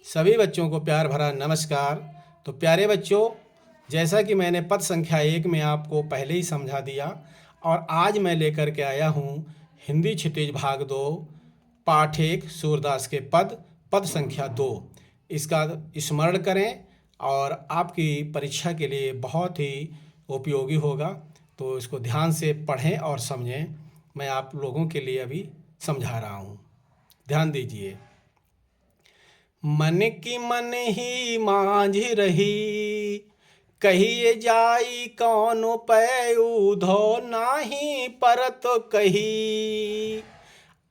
सभी बच्चों को प्यार भरा नमस्कार। तो प्यारे बच्चों, जैसा कि मैंने पद संख्या 1 में आपको पहले ही समझा दिया और आज मैं लेकर के आया हूँ हिंदी क्षितिज भाग 2 पाठ 1 सूरदास के पद पद संख्या 2। इसका स्मरण करें और आपकी परीक्षा के लिए बहुत ही उपयोगी होगा। तो इसको ध्यान से पढ़ें और समझें। मैं आप लोगों के लिए अभी समझा रहा हूँ, ध्यान दीजिए। मन की मन ही माझ रही, कहिए जाई कौन पै उधो नाही परत कही।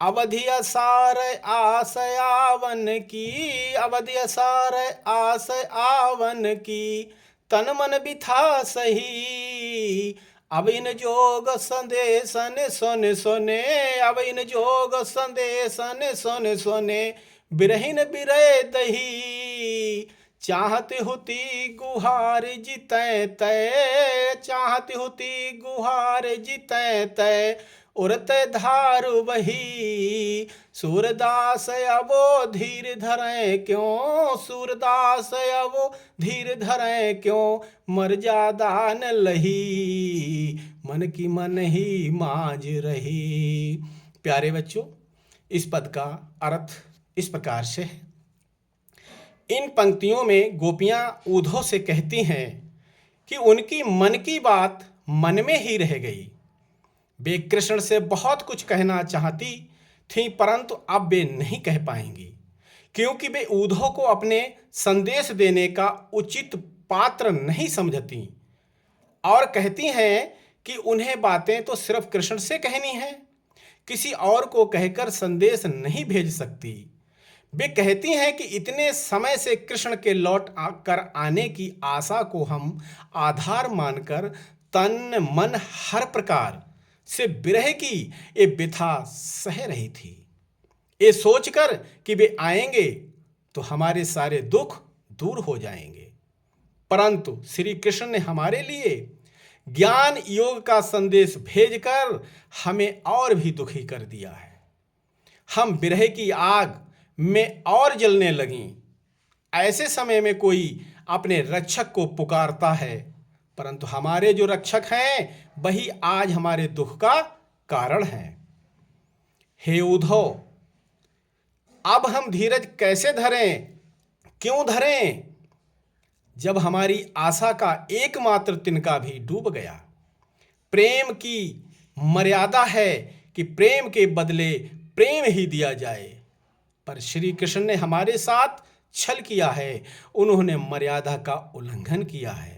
अवधि असार आस आवन की, अवधि असार आस आवन की, तन मन बिथा सही। अब इन जोग संदेशन सुन सुने, अब इन जोग संदेशन सुन सुने, बिरहिन बिरह दही। चाहत हुती गुहार जितै तय, चाहत हुती गुहार जितै तय, उरत धार बही। सूरदास अबो धीर धरें क्यों, सूरदास अबो धीर धरें क्यों, मर्यादा न लही, मन की मन ही मांझ रही। प्यारे बच्चों, इस पद का अर्थ इस प्रकार से है। इन पंक्तियों में गोपियां उद्धव से कहती हैं कि उनकी मन की बात मन में ही रह गई। वे कृष्ण से बहुत कुछ कहना चाहती थीं, परंतु अब वे नहीं कह पाएंगी क्योंकि वे उद्धव को अपने संदेश देने का उचित पात्र नहीं समझती और कहती हैं कि उन्हें बातें तो सिर्फ कृष्ण से कहनी है, किसी और को कहकर संदेश नहीं भेज सकती। वे कहती हैं कि इतने समय से कृष्ण के लौट कर आने की आशा को हम आधार मानकर तन मन हर प्रकार से विरह की ये व्यथा सह रही थी। ये सोचकर कि वे आएंगे तो हमारे सारे दुख दूर हो जाएंगे, परंतु श्री कृष्ण ने हमारे लिए ज्ञान योग का संदेश भेजकर हमें और भी दुखी कर दिया है। हम विरह की आग में और जलने लगीं। ऐसे समय में कोई अपने रक्षक को पुकारता है, परंतु हमारे जो रक्षक हैं वही आज हमारे दुख का कारण हैं। हे उद्धव, अब हम धीरज कैसे धरें, क्यों धरें, जब हमारी आशा का एकमात्र तिनका भी डूब गया। प्रेम की मर्यादा है कि प्रेम के बदले प्रेम ही दिया जाए, पर श्री कृष्ण ने हमारे साथ छल किया है, उन्होंने मर्यादा का उल्लंघन किया है।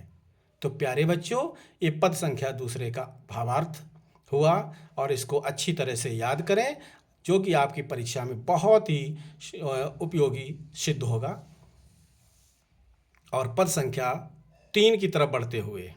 तो प्यारे बच्चों, ये पद संख्या 2 का भावार्थ हुआ और इसको अच्छी तरह से याद करें, जो कि आपकी परीक्षा में बहुत ही उपयोगी सिद्ध होगा। और पद संख्या 3 की तरफ बढ़ते हुए